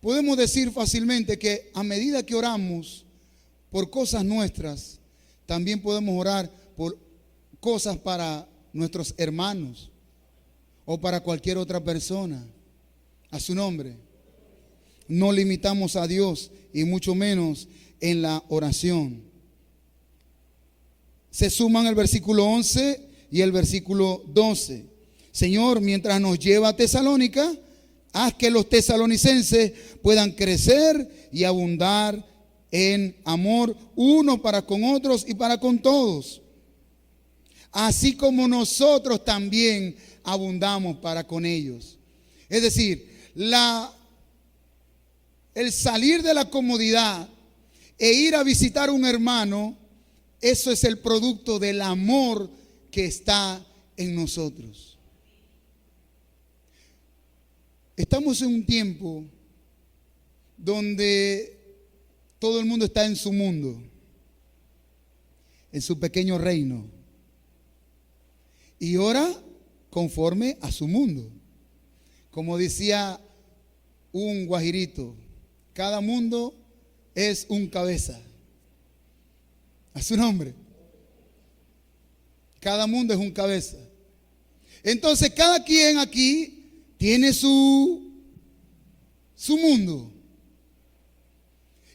podemos decir fácilmente que a medida que oramos por cosas nuestras, también podemos orar por cosas para nuestros hermanos o para cualquier otra persona. A su nombre. No limitamos a Dios y mucho menos en la oración. Se suman el versículo 11 y el versículo 12. Señor, mientras nos lleva a Tesalónica, haz que los tesalonicenses puedan crecer y abundar en amor unos para con otros y para con todos, así como nosotros también abundamos para con ellos. Es decir, el salir de la comodidad e ir a visitar a un hermano, eso es el producto del amor que está en nosotros. Estamos en un tiempo donde todo el mundo está en su mundo, en su pequeño reino, y ora conforme a su mundo. Como decía un guajirito, cada mundo es un cabeza. A su nombre. Cada mundo es un cabeza. Entonces cada quien aquí tiene su mundo.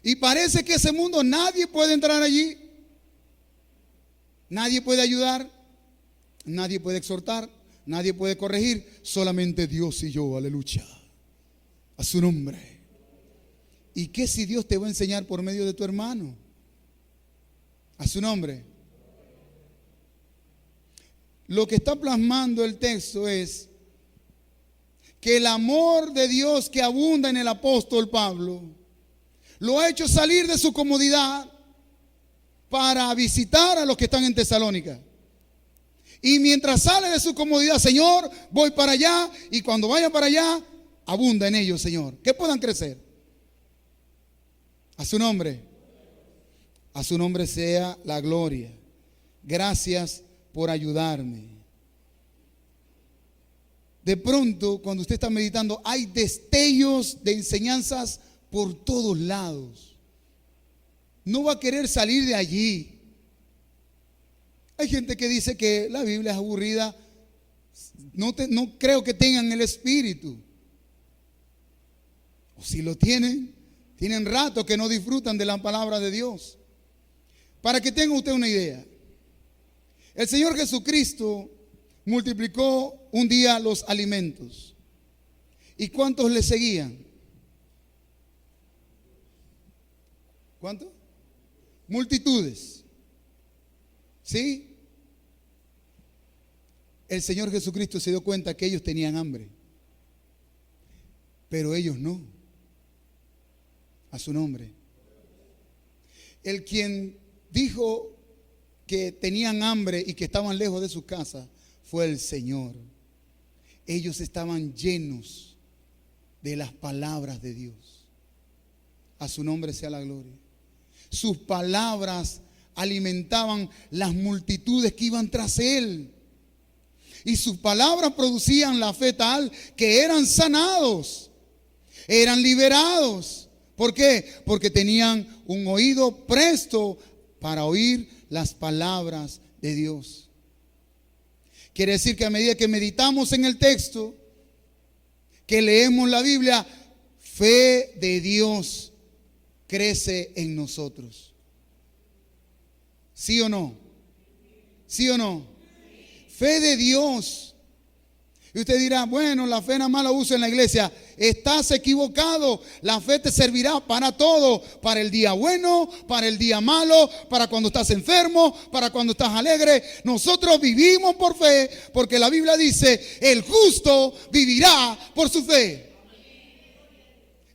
Y parece que ese mundo nadie puede entrar allí. Nadie puede ayudar. Nadie puede exhortar. Nadie puede corregir. Solamente Dios y yo. Aleluya. A su nombre. ¿Y qué si Dios te va a enseñar por medio de tu hermano? A su nombre. Lo que está plasmando el texto es que el amor de Dios que abunda en el apóstol Pablo lo ha hecho salir de su comodidad para visitar a los que están en Tesalónica. Y mientras sale de su comodidad, Señor, voy para allá, y cuando vaya para allá, abunda en ellos, Señor, que puedan crecer. A su nombre. A su nombre sea la gloria. Gracias por ayudarme. De pronto, cuando usted está meditando, hay destellos de enseñanzas por todos lados. No va a querer salir de allí. Hay gente que dice que la Biblia es aburrida. No creo que tengan el espíritu. O si lo tienen rato que no disfrutan de la palabra de Dios. Para que tenga usted una idea, el Señor Jesucristo multiplicó un día los alimentos. ¿Y cuántos le seguían? ¿Cuántos? Multitudes. ¿Sí? El Señor Jesucristo se dio cuenta que ellos tenían hambre, pero ellos no. A su nombre. El quien dijo que tenían hambre y que estaban lejos de su casa fue el Señor. Ellos estaban llenos de las palabras de Dios. A su nombre sea la gloria. Sus palabras alimentaban las multitudes que iban tras él. Y sus palabras producían la fe tal que eran sanados, eran liberados. ¿Por qué? Porque tenían un oído presto para oír las palabras de Dios. Quiere decir que a medida que meditamos en el texto, que leemos la Biblia, fe de Dios crece en nosotros. ¿Sí o no? ¿Sí o no? Fe de Dios. Y usted dirá, bueno, la fe nada más la uso en la iglesia. Estás equivocado. La fe te servirá para todo. Para el día bueno, para el día malo, para cuando estás enfermo, para cuando estás alegre. Nosotros vivimos por fe, porque la Biblia dice, el justo vivirá por su fe.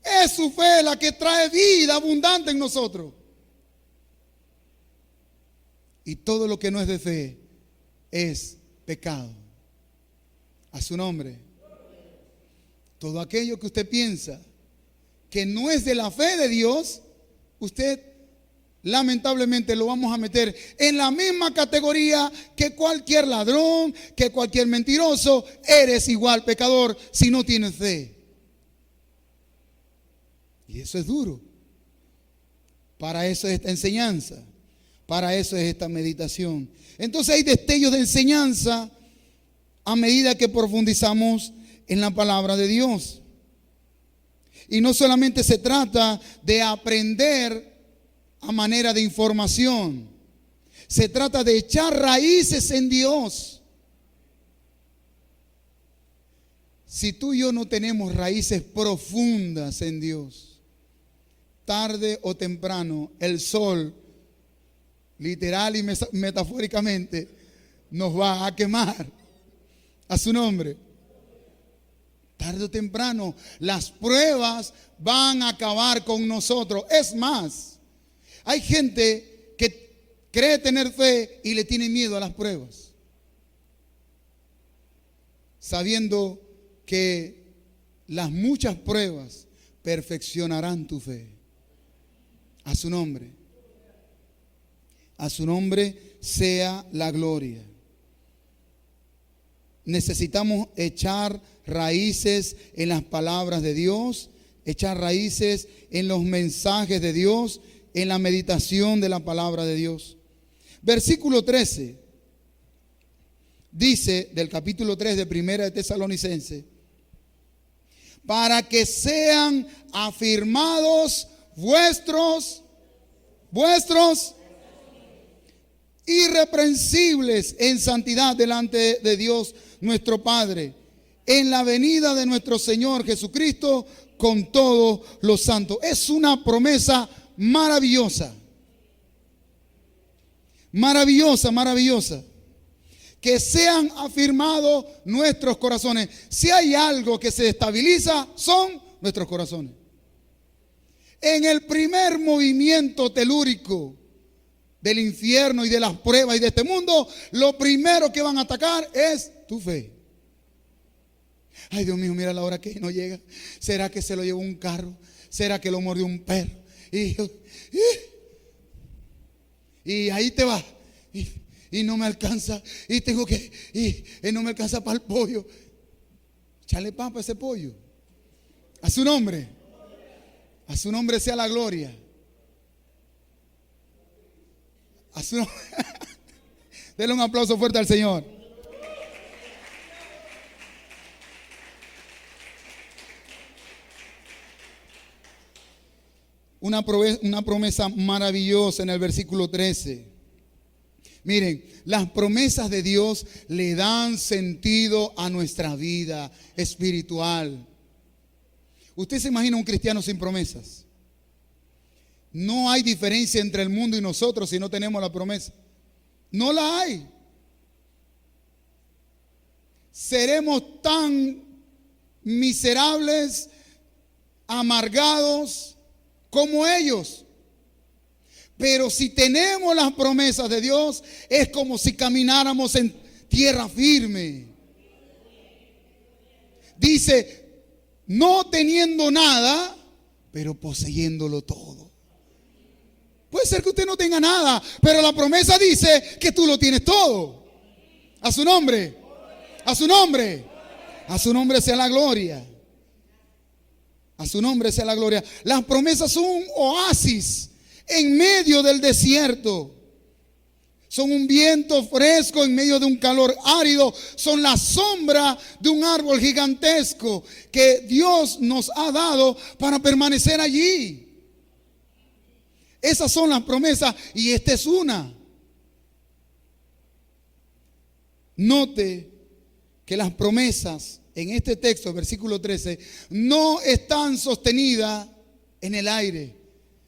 Es su fe la que trae vida abundante en nosotros. Y todo lo que no es de fe es pecado. A su nombre. Todo aquello que usted piensa que no es de la fe de Dios, usted lamentablemente lo vamos a meter en la misma categoría que cualquier ladrón, que cualquier mentiroso. Eres igual pecador si no tienes fe. Y eso es duro. Para eso es esta enseñanza. Para eso es esta meditación. Entonces hay destellos de enseñanza a medida que profundizamos en la palabra de Dios. Y no solamente se trata de aprender a manera de información. Se trata de echar raíces en Dios. Si tú y yo no tenemos raíces profundas en Dios, tarde o temprano el sol, literal y metafóricamente, nos va a quemar. A su nombre. Tarde o temprano las pruebas van a acabar con nosotros. Es más, hay gente que cree tener fe y le tiene miedo a las pruebas, sabiendo que las muchas pruebas perfeccionarán tu fe. A su nombre. A su nombre sea la gloria. Necesitamos echar raíces en las palabras de Dios, echar raíces en los mensajes de Dios, en la meditación de la palabra de Dios. Versículo 13 dice del capítulo 3 de Primera de Tesalonicenses: para que sean afirmados vuestros irreprensibles en santidad delante de Dios nuestro Padre, en la venida de nuestro Señor Jesucristo con todos los santos. Es una promesa maravillosa. Maravillosa, maravillosa. Que sean afirmados nuestros corazones. Si hay algo que se estabiliza, son nuestros corazones. En el primer movimiento telúrico del infierno y de las pruebas y de este mundo, lo primero que van a atacar es tu fe. Ay, Dios mío, mira la hora que no llega. ¿Será que se lo llevó un carro? ¿Será que lo mordió un perro? Y ahí te va. Y no me alcanza. Y tengo que. Y no me alcanza para el pollo. Echale papa a ese pollo. A su nombre. A su nombre sea la gloria. A su nombre. Denle un aplauso fuerte al Señor. Una promesa maravillosa en el versículo 13. Miren, las promesas de Dios le dan sentido a nuestra vida espiritual. ¿Usted se imagina un cristiano sin promesas? No hay diferencia entre el mundo y nosotros si no tenemos la promesa. No la hay. Seremos tan miserables, amargados como ellos. Pero si tenemos las promesas de Dios, es como si camináramos en tierra firme. Dice, no teniendo nada, pero poseyéndolo todo. Puede ser que usted no tenga nada, pero la promesa dice que tú lo tienes todo. A su nombre. A su nombre. A su nombre sea la gloria. A su nombre sea la gloria. Las promesas son un oasis en medio del desierto. Son un viento fresco en medio de un calor árido. Son la sombra de un árbol gigantesco que Dios nos ha dado para permanecer allí. Esas son las promesas y esta es una. Note que las promesas en este texto, versículo 13, no están sostenidas en el aire.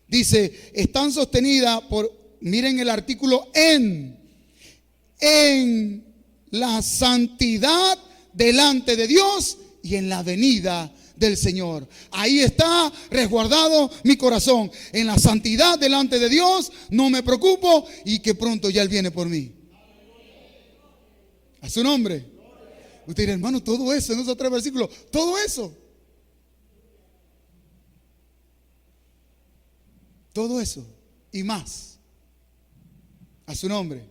Dice, están sostenidas por, miren el artículo en la santidad delante de Dios y en la venida del Señor. Ahí está resguardado mi corazón. En la santidad delante de Dios, no me preocupo y que pronto ya Él viene por mí. A su nombre. Usted dirá, hermano, todo eso en esos 3 versículos, todo eso. Todo eso y más. A su nombre.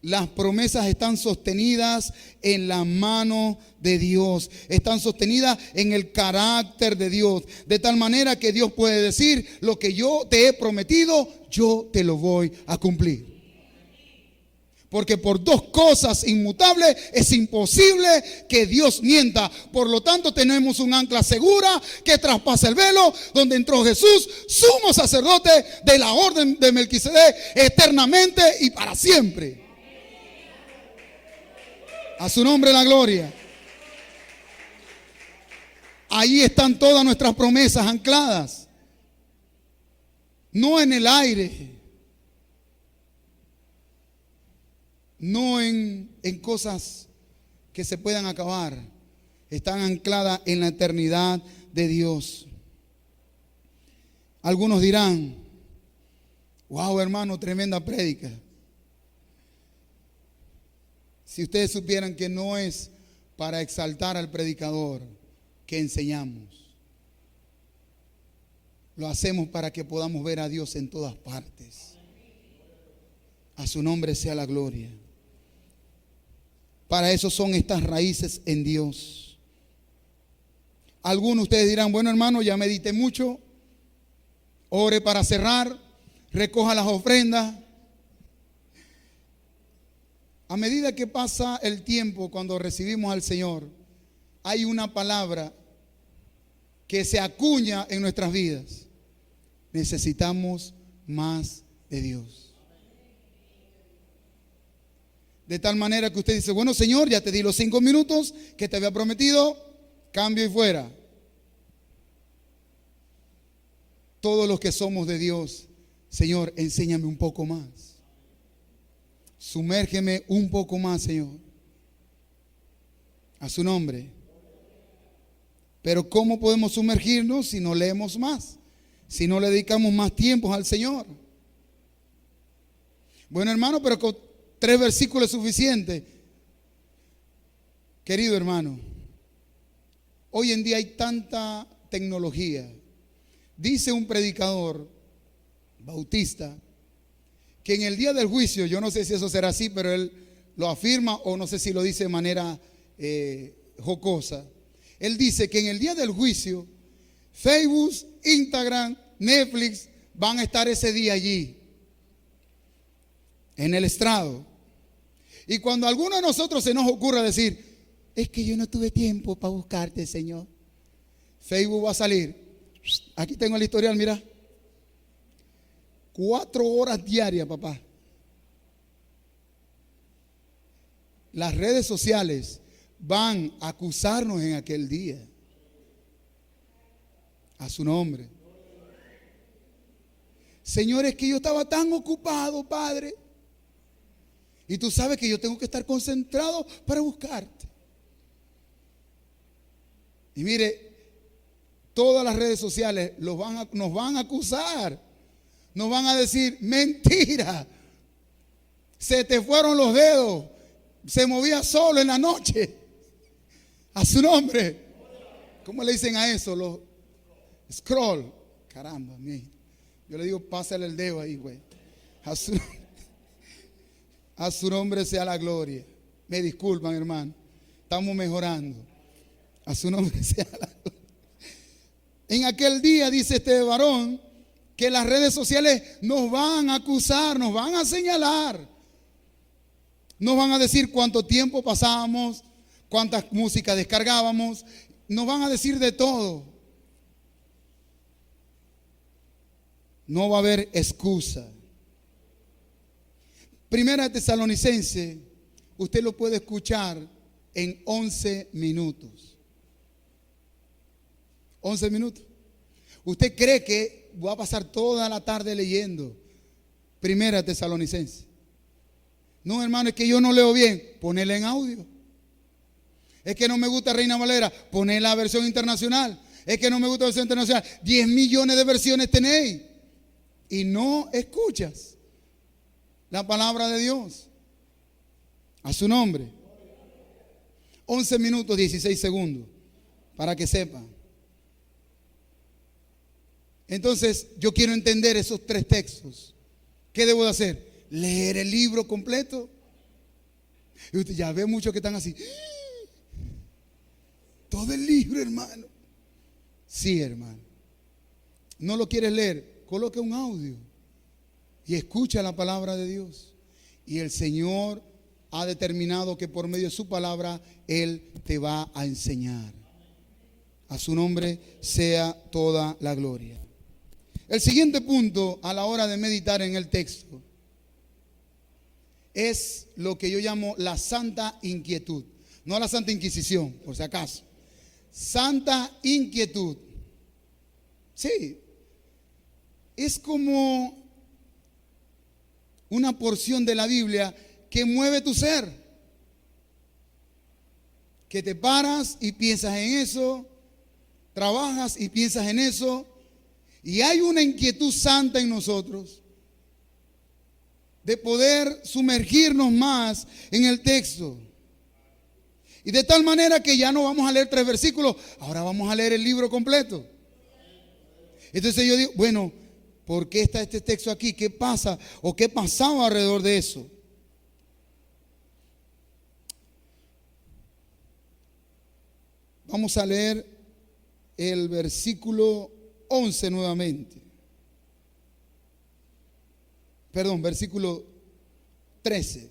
Las promesas están sostenidas en la mano de Dios. Están sostenidas en el carácter de Dios. De tal manera que Dios puede decir: lo que yo te he prometido, yo te lo voy a cumplir. Porque por dos cosas inmutables es imposible que Dios mienta. Por lo tanto, tenemos un ancla segura que traspasa el velo, donde entró Jesús, sumo sacerdote de la orden de Melquisedec, eternamente y para siempre. A su nombre la gloria. Ahí están todas nuestras promesas ancladas. No en el aire. No en cosas que se puedan acabar. Están ancladas en la eternidad de Dios. Algunos dirán: wow, hermano, tremenda prédica. Si ustedes supieran que no es para exaltar al predicador que enseñamos. Lo hacemos para que podamos ver a Dios en todas partes. A su nombre sea la gloria. Para eso son estas raíces en Dios. Algunos de ustedes dirán: bueno, hermano, ya medité mucho. Ore para cerrar. Recoja las ofrendas. A medida que pasa el tiempo, cuando recibimos al Señor, hay una palabra que se acuña en nuestras vidas. Necesitamos más de Dios. De tal manera que usted dice: bueno, Señor, ya te di los 5 minutos que te había prometido, cambio y fuera. Todos los que somos de Dios: Señor, enséñame un poco más. Sumérgeme un poco más, Señor. A su nombre. Pero ¿cómo podemos sumergirnos si no leemos más? Si no le dedicamos más tiempo al Señor. Bueno, hermano, pero con 3 versículos es suficiente. Querido hermano, hoy en día hay tanta tecnología. Dice un predicador bautista que en el día del juicio, yo no sé si eso será así, pero él lo afirma, o no sé si lo dice de manera jocosa. Él dice que en el día del juicio, Facebook, Instagram, Netflix van a estar ese día allí, en el estrado. Y cuando a alguno de nosotros se nos ocurra decir: es que yo no tuve tiempo para buscarte, Señor, Facebook va a salir. Aquí tengo el historial, mira. 4 horas diarias, papá. Las redes sociales van a acusarnos en aquel día. A su nombre. Señor, es que yo estaba tan ocupado, Padre. Y tú sabes que yo tengo que estar concentrado para buscarte. Y mire, todas las redes sociales nos van a acusar. Nos van a decir: mentira, se te fueron los dedos, se movía solo en la noche. A su nombre. ¿Cómo le dicen a eso? Los scroll. Caramba, yo le digo: pásale el dedo ahí, güey. A su nombre sea la gloria. Me disculpan, hermano, estamos mejorando. A su nombre sea la gloria. En aquel día, dice este varón, que las redes sociales nos van a acusar, nos van a señalar. Nos van a decir cuánto tiempo pasábamos, cuánta música descargábamos. Nos van a decir de todo. No va a haber excusa. Primera de Tesalonicenses, usted lo puede escuchar en 11 minutos. 11 minutos. ¿Usted cree que voy a pasar toda la tarde leyendo Primera de Tesalonicenses? No, hermano, es que yo no leo bien. Ponela en audio. Es que no me gusta Reina Valera. Poné la versión internacional. Es que no me gusta la versión internacional. 10 millones de versiones tenéis y no escuchas la palabra de Dios. A su nombre. 11 minutos 16 segundos para que sepan. Entonces, yo quiero entender esos 3 textos. ¿Qué debo de hacer? Leer el libro completo. Y usted ya ve muchos que están así. Todo el libro, hermano. Sí, hermano. ¿No lo quieres leer? Coloque un audio y escucha la palabra de Dios. Y el Señor ha determinado que por medio de su palabra Él te va a enseñar. A su nombre sea toda la gloria. El siguiente punto a la hora de meditar en el texto es lo que yo llamo la santa inquietud. No la santa inquisición, por si acaso. Santa inquietud. Sí. Es como una porción de la Biblia que mueve tu ser. Que te paras y piensas en eso. Trabajas y piensas en eso. Y hay una inquietud santa en nosotros de poder sumergirnos más en el texto. Y de tal manera que ya no vamos a leer 3 versículos, ahora vamos a leer el libro completo. Entonces yo digo, bueno, ¿por qué está este texto aquí? ¿Qué pasa? ¿O qué pasaba alrededor de eso? Vamos a leer el versículo 11 nuevamente. Perdón, versículo 13.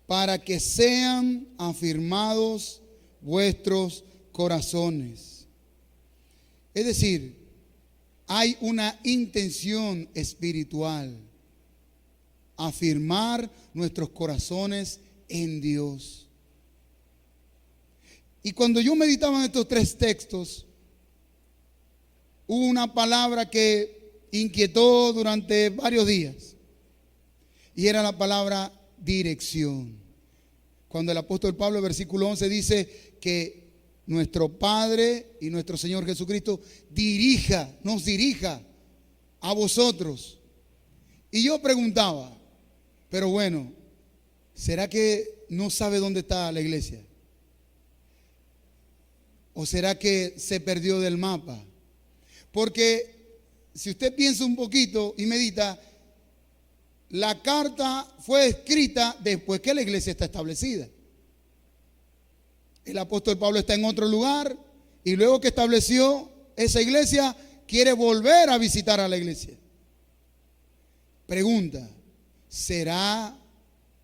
Para que sean afirmados vuestros corazones. Es decir, hay una intención espiritual. Afirmar nuestros corazones en Dios. Y cuando yo meditaba en estos 3 textos, hubo una palabra que inquietó durante varios días. Y era la palabra dirección. Cuando el apóstol Pablo, versículo 11, dice que nuestro Padre y nuestro Señor Jesucristo nos dirija a vosotros. Y yo preguntaba, pero bueno, ¿será que no sabe dónde está la iglesia? ¿O será que se perdió del mapa? Porque si usted piensa un poquito y medita, la carta fue escrita después que la iglesia está establecida. El apóstol Pablo está en otro lugar y luego que estableció esa iglesia, quiere volver a visitar a la iglesia. Pregunta, ¿será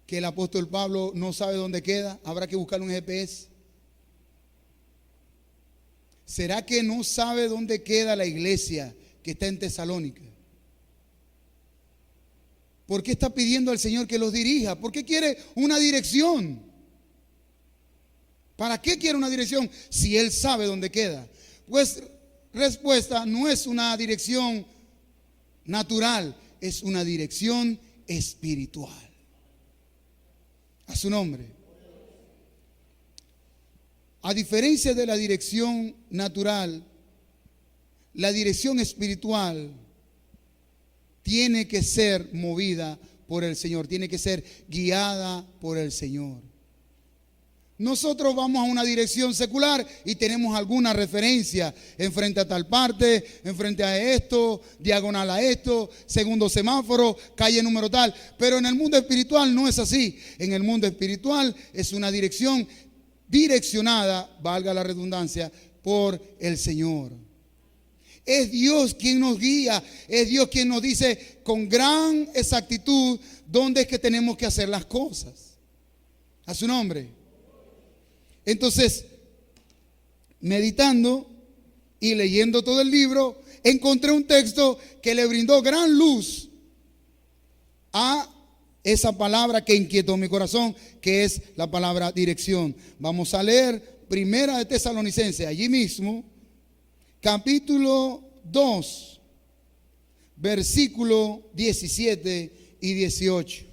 que el apóstol Pablo no sabe dónde queda? ¿Habrá que buscar un GPS? ¿Será que no sabe dónde queda la iglesia que está en Tesalónica? ¿Por qué está pidiendo al Señor que los dirija? ¿Por qué quiere una dirección? ¿Para qué quiere una dirección si Él sabe dónde queda? Pues respuesta, no es una dirección natural, es una dirección espiritual. A su nombre. A diferencia de la dirección natural, la dirección espiritual tiene que ser movida por el Señor, tiene que ser guiada por el Señor. Nosotros vamos a una dirección secular y tenemos alguna referencia enfrente a tal parte, enfrente a esto, diagonal a esto, segundo semáforo, calle número tal. Pero en el mundo espiritual no es así. En el mundo espiritual es una dirección direccionada, valga la redundancia, por el Señor. Es Dios quien nos guía, es Dios quien nos dice con gran exactitud dónde es que tenemos que hacer las cosas. A su nombre. Entonces, meditando y leyendo todo el libro, encontré un texto que le brindó gran luz a esa palabra que inquietó mi corazón, que es la palabra dirección. Vamos a leer Primera de Tesalonicenses, allí mismo, capítulo 2, versículo 17 y 18.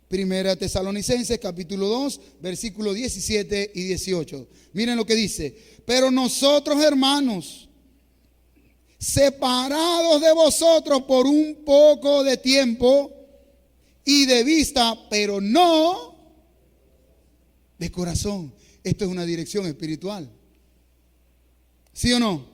Primera Tesalonicenses, capítulo 2, versículo 17 y 18. Miren lo que dice. Pero nosotros, hermanos, separados de vosotros por un poco de tiempo y de vista, pero no de corazón. Esto es una dirección espiritual. ¿Sí o no?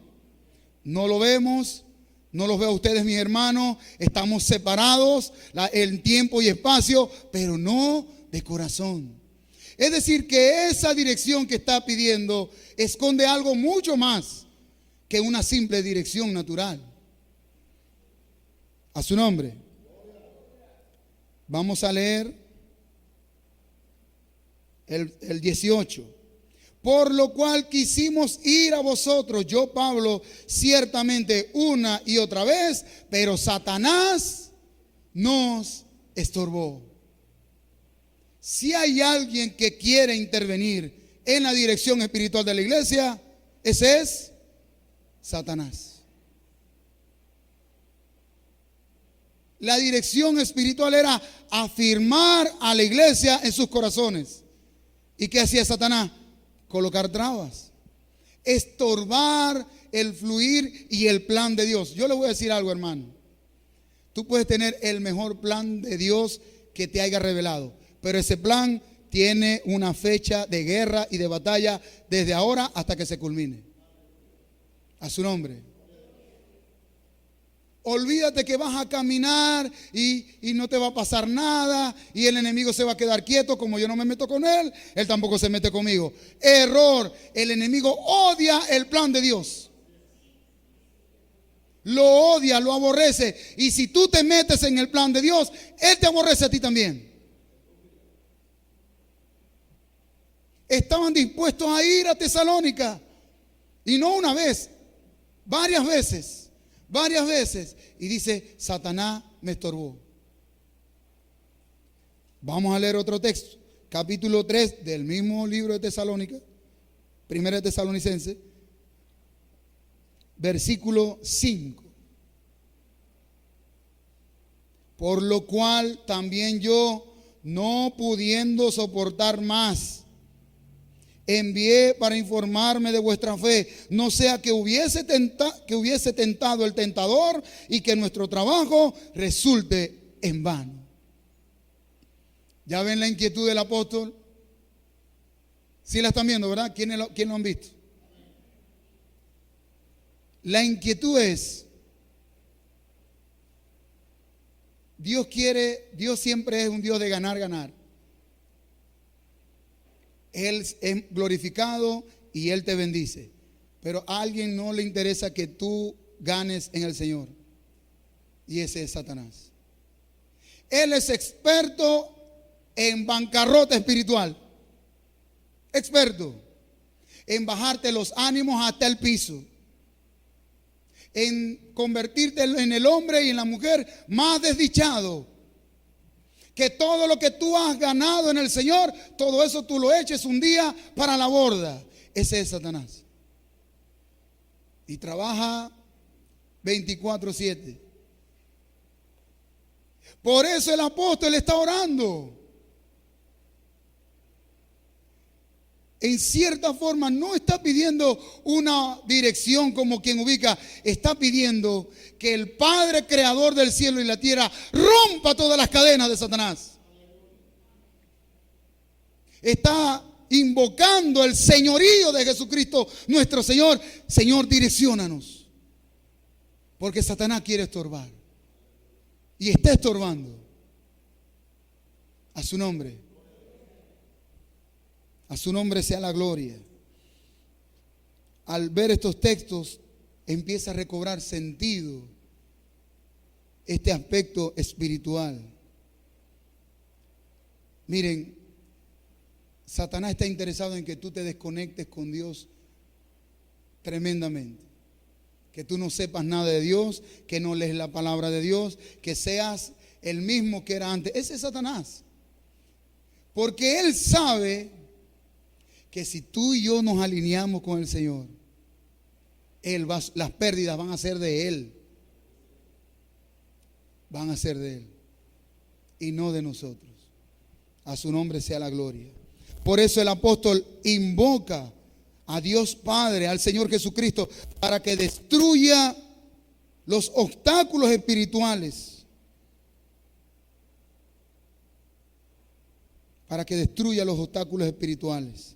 No lo vemos, no los veo a ustedes, mis hermanos. Estamos separados en tiempo y espacio, pero no de corazón. Es decir, que esa dirección que está pidiendo esconde algo mucho más que una simple dirección natural. A su nombre. Vamos a leer el 18. Por lo cual quisimos ir a vosotros, yo Pablo, ciertamente una y otra vez, pero Satanás nos estorbó. Si hay alguien que quiere intervenir en la dirección espiritual de la iglesia, ese es Satanás. La dirección espiritual era afirmar a la iglesia en sus corazones. ¿Y qué hacía Satanás? Colocar trabas, estorbar el fluir y el plan de Dios. Yo le voy a decir algo, hermano. Tú puedes tener el mejor plan de Dios que te haya revelado, pero ese plan tiene una fecha de guerra y de batalla desde ahora hasta que se culmine. A su nombre. Olvídate que vas a caminar y no te va a pasar nada y el enemigo se va a quedar quieto. Como yo no me meto con él, él tampoco se mete conmigo. Error. El enemigo odia el plan de Dios. Lo odia, lo aborrece. Y si tú te metes en el plan de Dios, él te aborrece a ti también. Estaban dispuestos a ir a Tesalónica. Y no una vez, varias veces. Varias veces. Y dice, Satanás me estorbó. Vamos a leer otro texto. Capítulo 3 del mismo libro de Tesalónica. Primera de Tesalonicenses. Versículo 5. Por lo cual también yo, no pudiendo soportar más, envié para informarme de vuestra fe, no sea que hubiese tentado el tentador y que nuestro trabajo resulte en vano. ¿Ya ven la inquietud del apóstol? Sí la están viendo, ¿verdad? ¿Quién lo han visto? La inquietud es, Dios siempre es un Dios de ganar, ganar. Él es glorificado y Él te bendice. Pero a alguien no le interesa que tú ganes en el Señor. Y ese es Satanás. Él es experto en bancarrota espiritual. Experto en bajarte los ánimos hasta el piso. En convertirte en el hombre y en la mujer más desdichado. Que todo lo que tú has ganado en el Señor, todo eso tú lo eches un día para la borda. Ese es Satanás. Y trabaja 24/7. Por eso el apóstol está orando. En cierta forma no está pidiendo una dirección como quien ubica, está pidiendo que el Padre creador del cielo y la tierra rompa todas las cadenas de Satanás. Está invocando el señorío de Jesucristo nuestro Señor. Señor, direcciónanos, porque Satanás quiere estorbar y está estorbando. A su nombre. A su nombre sea la gloria. Al ver estos textos empieza a recobrar sentido este aspecto espiritual. Miren, Satanás está interesado en que tú te desconectes con Dios tremendamente. Que tú no sepas nada de Dios, que no lees la palabra de Dios, que seas el mismo que era antes. Ese es Satanás. Porque él sabe que si tú y yo nos alineamos con el Señor, las pérdidas van a ser de Él. Van a ser de Él y no de nosotros. A su nombre sea la gloria. Por eso el apóstol invoca a Dios Padre, al Señor Jesucristo, para que destruya los obstáculos espirituales. Para que destruya los obstáculos espirituales.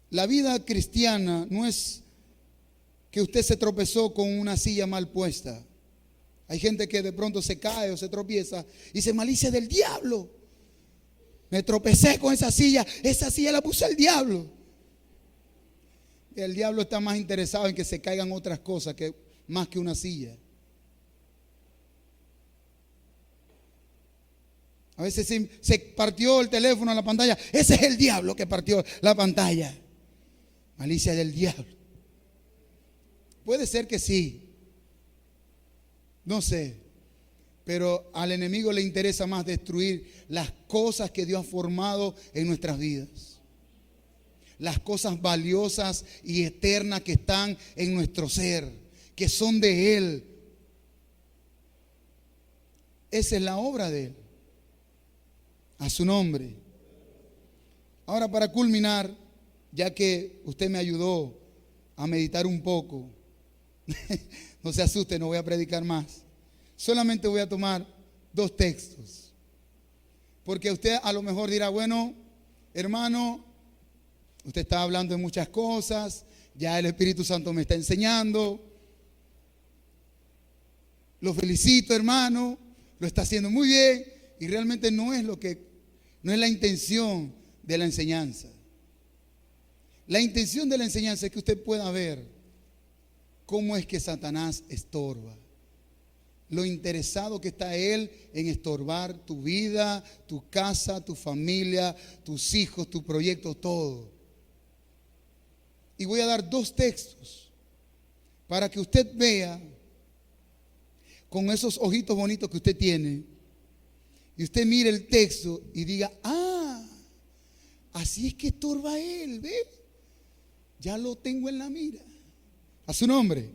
La vida cristiana no es que usted se tropezó con una silla mal puesta. Hay gente que de pronto se cae o se tropieza y se malicia del diablo. Me tropecé con esa silla la puso el diablo. El diablo está más interesado en que se caigan otras cosas más que una silla. A veces se partió el teléfono en la pantalla. Ese es el diablo que partió la pantalla. Malicia del diablo. Puede ser que sí. No sé. Pero al enemigo le interesa más destruir las cosas que Dios ha formado en nuestras vidas. Las cosas valiosas y eternas que están en nuestro ser, que son de Él. Esa es la obra de Él. A su nombre. Ahora, para culminar, ya que usted me ayudó a meditar un poco, no se asuste, no voy a predicar más. Solamente voy a tomar 2 textos. Porque usted a lo mejor dirá, bueno, hermano, usted está hablando de muchas cosas, ya el Espíritu Santo me está enseñando. Lo felicito, hermano, lo está haciendo muy bien y realmente no es la intención de la enseñanza. La intención de la enseñanza es que usted pueda ver cómo es que Satanás estorba. Lo interesado que está él en estorbar tu vida, tu casa, tu familia, tus hijos, tu proyecto, todo. Y voy a dar 2 textos para que usted vea con esos ojitos bonitos que usted tiene y usted mire el texto y diga, así es que estorba él, ¿ve? Ya lo tengo en la mira. A su nombre.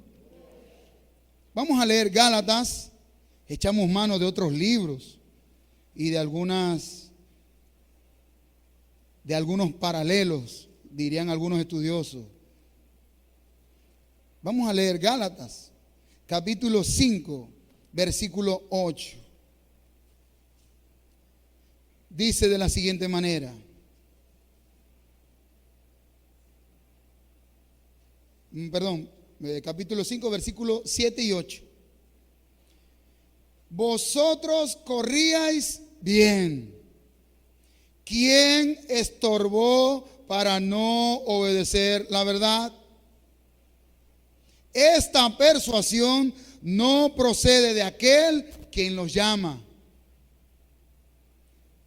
Vamos a leer Gálatas, echamos mano de otros libros y de algunos paralelos, dirían algunos estudiosos. Vamos a leer Gálatas, capítulo 5, versículo 8. Dice de la siguiente manera. Capítulo 5, versículo 7 y 8. Vosotros corríais bien. ¿Quién estorbó para no obedecer la verdad? Esta persuasión no procede de aquel quien los llama.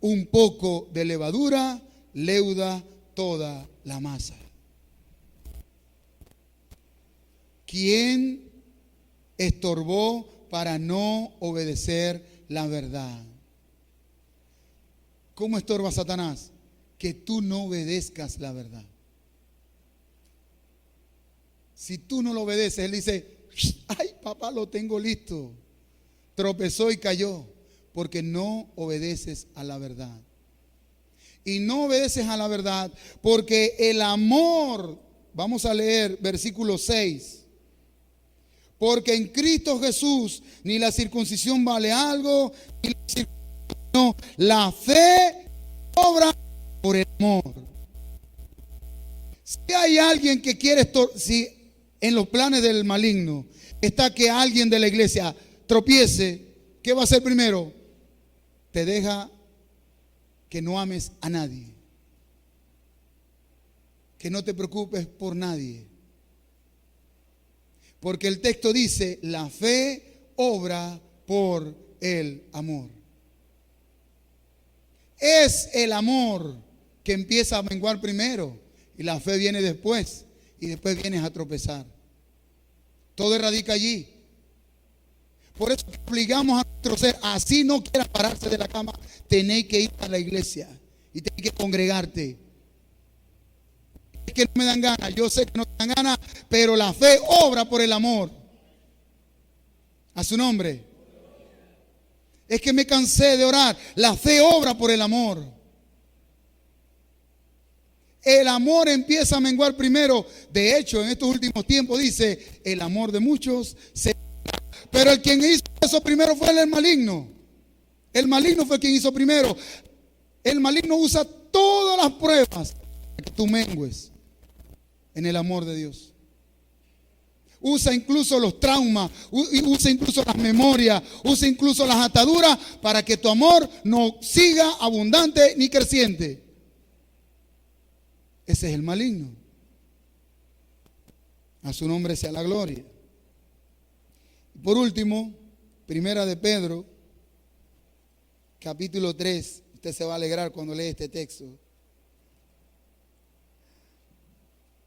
Un poco de levadura leuda toda la masa. ¿Quién estorbó para no obedecer la verdad? ¿Cómo estorba Satanás? Que tú no obedezcas la verdad. Si tú no lo obedeces, él dice, ay papá, lo tengo listo. Tropezó y cayó porque no obedeces a la verdad. Y no obedeces a la verdad porque el amor, vamos a leer versículo 6. Porque en Cristo Jesús ni la circuncisión vale algo, ni la circuncisión, no, la fe obra por el amor. Si hay alguien que quiere, si en los planes del maligno está que alguien de la iglesia tropiece, ¿qué va a hacer primero? Te deja que no ames a nadie, que no te preocupes por nadie. Porque el texto dice, la fe obra por el amor. Es el amor que empieza a menguar primero y la fe viene después y después vienes a tropezar. Todo radica allí. Por eso obligamos a nuestro ser, así no quieras pararse de la cama, tenéis que ir a la iglesia y tenéis que congregarte. Es que no me dan ganas, yo sé que no te dan ganas, pero la fe obra por el amor. A su nombre. Es que me cansé de orar, la fe obra por el amor. El amor empieza a menguar primero. De hecho, en estos últimos tiempos dice, el amor de muchos se... Pero el quien hizo eso primero fue el maligno. El maligno fue quien hizo primero. El maligno usa todas las pruebas para que tú mengues en el amor de Dios. Usa incluso los traumas, usa incluso las memorias, usa incluso las ataduras para que tu amor no siga abundante ni creciente. Ese es el maligno. A su nombre sea la gloria. Por último, Primera de Pedro, capítulo 3. Usted se va a alegrar cuando lee este texto.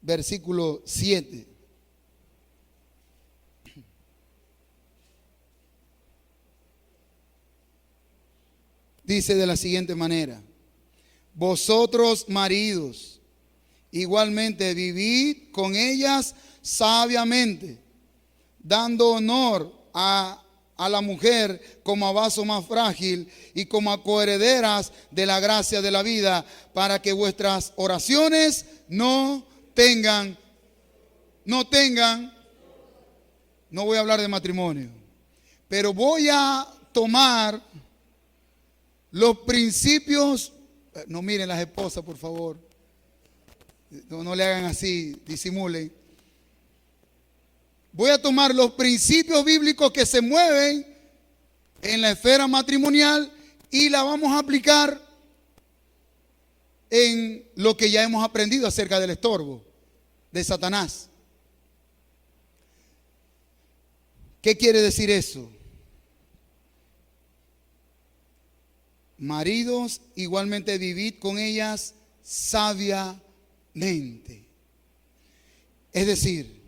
Versículo 7. Dice de la siguiente manera: vosotros maridos, igualmente vivid con ellas sabiamente, dando honor a la mujer como a vaso más frágil y como a coherederas de la gracia de la vida, para que vuestras oraciones no voy a hablar de matrimonio, pero voy a tomar los principios. No miren las esposas, por favor. No le hagan así, disimulen. Voy a tomar los principios bíblicos que se mueven en la esfera matrimonial y la vamos a aplicar en lo que ya hemos aprendido acerca del estorbo de Satanás. ¿Qué quiere decir eso? Maridos, igualmente vivid con ellas sabiamente. Es decir,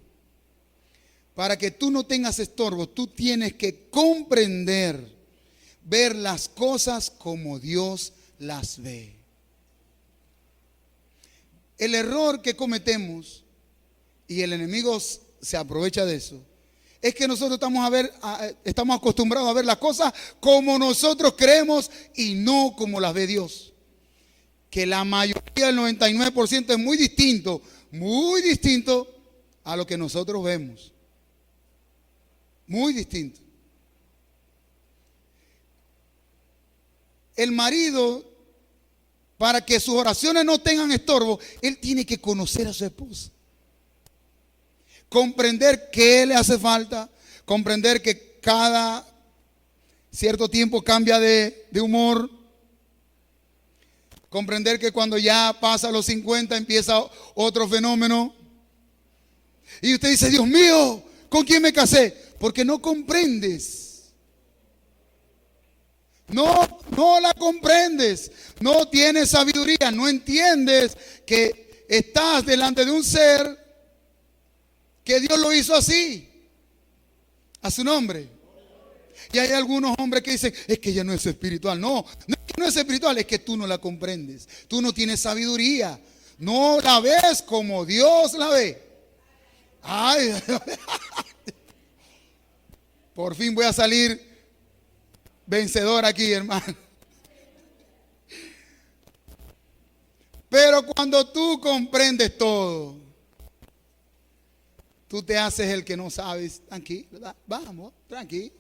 para que tú no tengas estorbo, tú tienes que comprender, ver las cosas como Dios las ve. El error que cometemos, y el enemigo se aprovecha de eso, es que nosotros estamos acostumbrados a ver las cosas como nosotros creemos y no como las ve Dios. Que la mayoría, el 99% es muy distinto a lo que nosotros vemos. Muy distinto. El marido, para que sus oraciones no tengan estorbo, él tiene que conocer a su esposa. Comprender qué le hace falta, comprender que cada cierto tiempo cambia de humor, comprender que cuando ya pasa los 50 empieza otro fenómeno. Y usted dice: Dios mío, ¿con quién me casé? Porque no comprendes. No la comprendes. No tienes sabiduría. No entiendes que estás delante de un ser que Dios lo hizo así, a su nombre. Y hay algunos hombres que dicen: es que ella no es espiritual. No es que no es espiritual, es que tú no la comprendes. Tú no tienes sabiduría. No la ves como Dios la ve. Ay, por fin voy a salir vencedor aquí, hermano. Pero cuando tú comprendes todo, tú te haces el que no sabes. Tranquilo, ¿verdad? Vamos, tranquilo.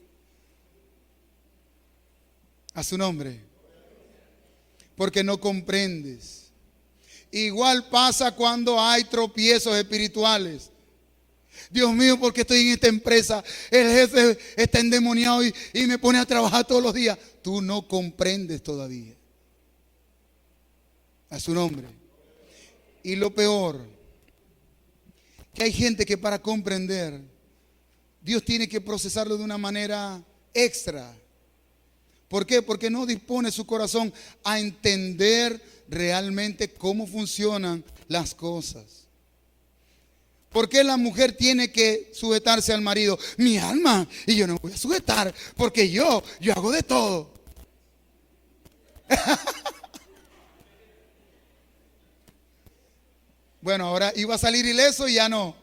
A su nombre. Porque no comprendes. Igual pasa cuando hay tropiezos espirituales. Dios mío, ¿por qué estoy en esta empresa? El jefe está endemoniado y me pone a trabajar todos los días. Tú no comprendes todavía. A su nombre. Y lo peor, que hay gente que para comprender, Dios tiene que procesarlo de una manera extra. ¿Por qué? Porque no dispone su corazón a entender realmente cómo funcionan las cosas. ¿Por qué la mujer tiene que sujetarse al marido? Mi alma, y yo no voy a sujetar, porque yo hago de todo. Bueno, ahora iba a salir ileso y ya no.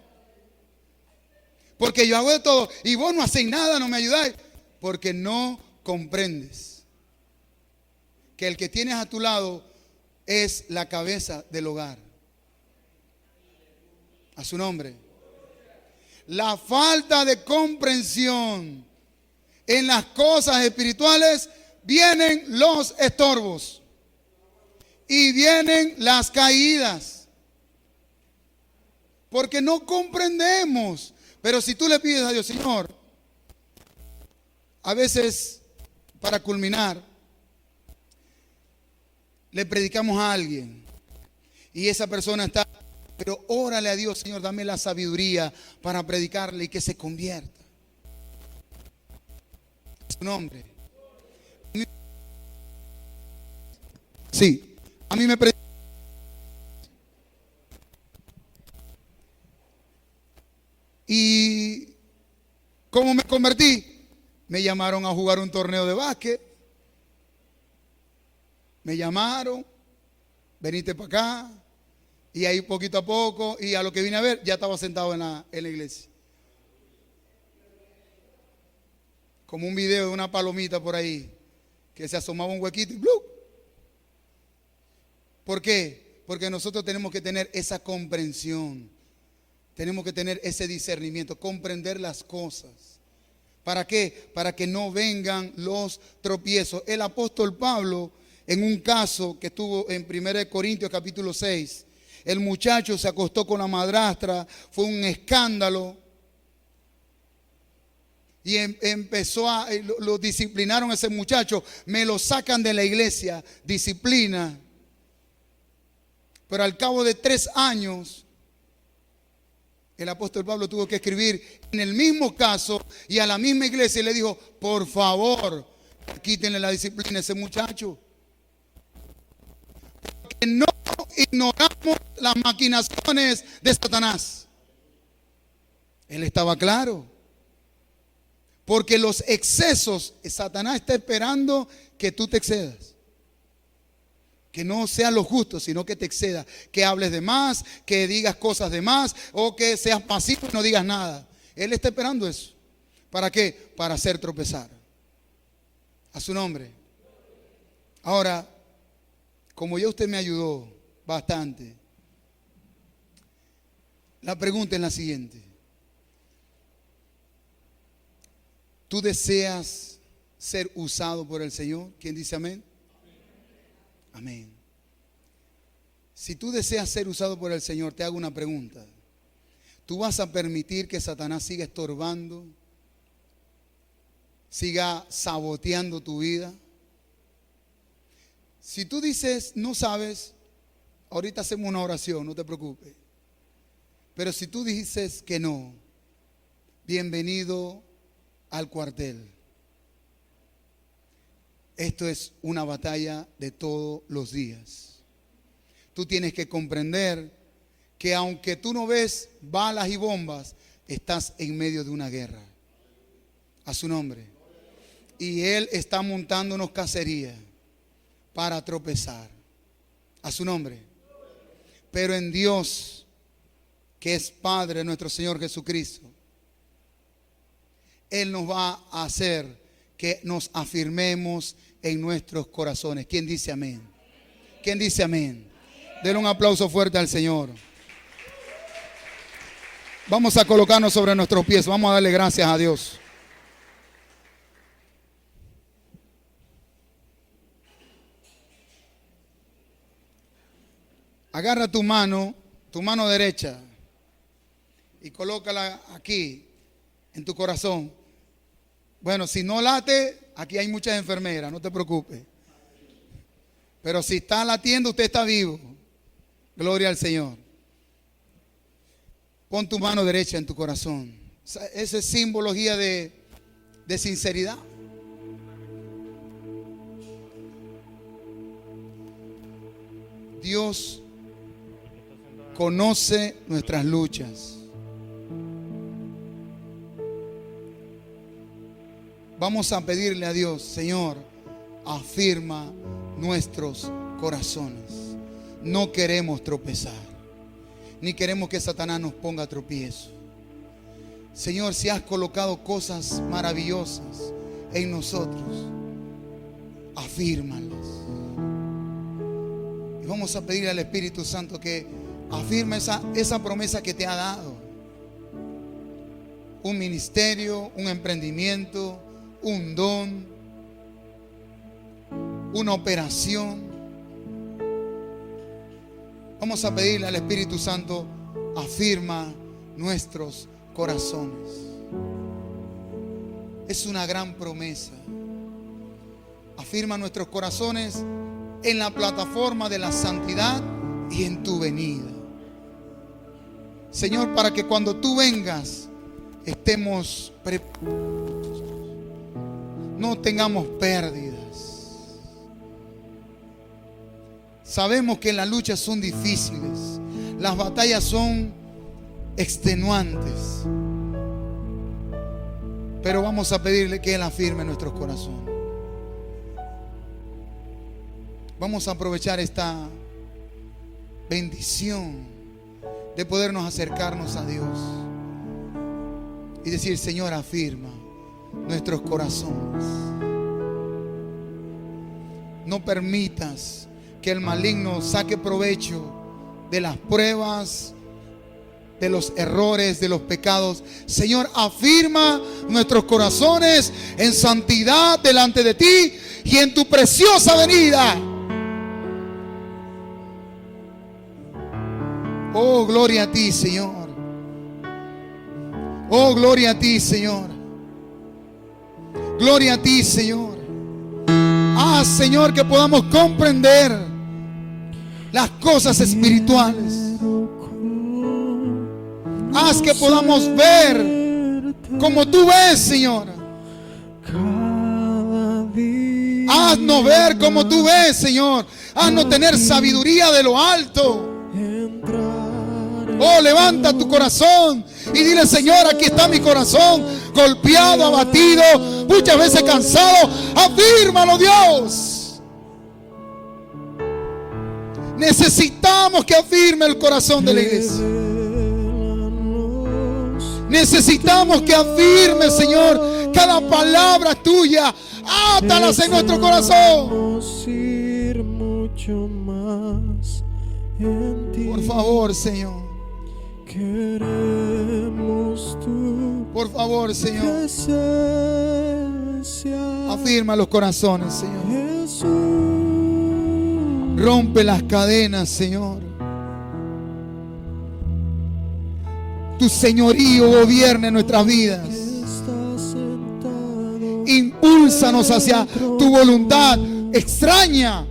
Porque yo hago de todo y vos no hacéis nada, no me ayudáis. Porque no comprendes que el que tienes a tu lado es la cabeza del hogar. A su nombre. La falta de comprensión en las cosas espirituales, vienen los estorbos y vienen las caídas. Porque no comprendemos Pero si tú le pides a Dios, Señor, a veces, para culminar, le predicamos a alguien y esa persona está, pero órale a Dios, Señor, dame la sabiduría para predicarle y que se convierta. Su nombre. Sí, a mí me predica. ¿Y cómo me convertí? Me llamaron a jugar un torneo de básquet. Me llamaron, veniste para acá. Y ahí poquito a poco, y a lo que vine a ver, ya estaba sentado en la iglesia. Como un video de una palomita por ahí, que se asomaba un huequito y ¡blu! ¿Por qué? Porque nosotros tenemos que tener esa comprensión. Tenemos que tener ese discernimiento, comprender las cosas. ¿Para qué? Para que no vengan los tropiezos. El apóstol Pablo, en un caso que estuvo en 1 Corintios capítulo 6, el muchacho se acostó con la madrastra, fue un escándalo. Y lo disciplinaron a ese muchacho, me lo sacan de la iglesia, disciplina. Pero al cabo de 3 años, el apóstol Pablo tuvo que escribir en el mismo caso y a la misma iglesia y le dijo, por favor, quítenle la disciplina a ese muchacho. Porque no ignoramos las maquinaciones de Satanás. Él estaba claro. Porque los excesos, Satanás está esperando que tú te excedas. Que no sea lo justo, sino que te exceda. Que hables de más, que digas cosas de más, o que seas pasivo y no digas nada. Él está esperando eso. ¿Para qué? Para hacer tropezar. A su nombre. Ahora, como ya usted me ayudó bastante, la pregunta es la siguiente. ¿Tú deseas ser usado por el Señor? ¿Quién dice amén? Amén. Si tú deseas ser usado por el Señor, te hago una pregunta. ¿Tú vas a permitir que Satanás siga estorbando, siga saboteando tu vida? Si tú dices, no sabes, ahorita hacemos una oración, no te preocupes. Pero si tú dices que no, bienvenido al cuartel. Esto es una batalla de todos los días. Tú tienes que comprender que aunque tú no ves balas y bombas, estás en medio de una guerra. A su nombre. Y Él está montando unos cacerías para tropezar. A su nombre. Pero en Dios, que es Padre nuestro Señor Jesucristo, Él nos va a hacer que nos afirmemos en nuestros corazones. ¿Quién dice amén? ¿Quién dice amén? Denle un aplauso fuerte al Señor. Vamos a colocarnos sobre nuestros pies. Vamos a darle gracias a Dios. Agarra tu mano derecha, y colócala aquí, en tu corazón. Bueno, si no late, aquí hay muchas enfermeras, no te preocupes. Pero si está latiendo, usted está vivo. Gloria al Señor. Pon tu mano derecha en tu corazón. Esa es simbología de sinceridad. Dios conoce nuestras luchas. Vamos a pedirle a Dios, Señor, afirma nuestros corazones. No queremos tropezar, ni queremos que Satanás nos ponga tropiezo. Señor, si has colocado cosas maravillosas en nosotros, afírmalas. Y vamos a pedirle al Espíritu Santo que afirme esa promesa que te ha dado. Un ministerio, un emprendimiento, un don, una operación. Vamos a pedirle al Espíritu Santo, afirma nuestros corazones. Es una gran promesa. Afirma nuestros corazones en la plataforma de la santidad y en tu venida. Señor, para que cuando tú vengas estemos preparados, no tengamos pérdidas. Sabemos que las luchas son difíciles, las batallas son extenuantes, pero vamos a pedirle que Él afirme nuestros corazones. Vamos a aprovechar esta bendición de podernos acercarnos a Dios y decir: Señor, afirma nuestros corazones. No permitas que el maligno saque provecho de las pruebas, de los errores, de los pecados. Señor, afirma nuestros corazones en santidad delante de ti y en tu preciosa venida. Oh, gloria a ti, Señor. Oh, gloria a ti, Señor. Gloria a ti, Señor. Señor, que podamos comprender las cosas espirituales. Haz que podamos ver como tú ves, Señor. Haznos ver como tú ves, Señor. Haznos tener sabiduría de lo alto. Oh, levanta tu corazón y dile: Señor, aquí está mi corazón, golpeado, abatido, muchas veces cansado. Afírmalo, Dios. Necesitamos que afirme el corazón de la iglesia. Necesitamos que afirme, Señor, cada palabra tuya. Átalas en nuestro corazón. Por favor, Señor. Por favor, Señor. Afirma los corazones, Señor. Rompe las cadenas, Señor. Tu señorío gobierne nuestras vidas. Impúlsanos hacia tu voluntad extraña.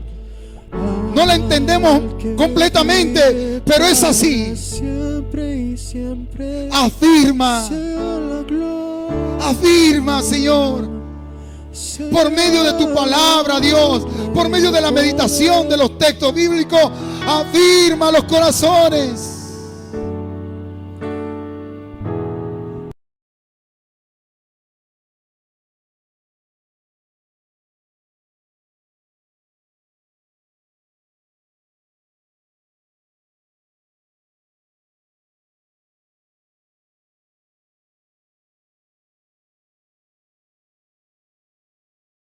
No la entendemos completamente, pero es así. Afirma. Afirma, Señor. Por medio de tu palabra, Dios. Por medio de la meditación de los textos bíblicos. Afirma los corazones.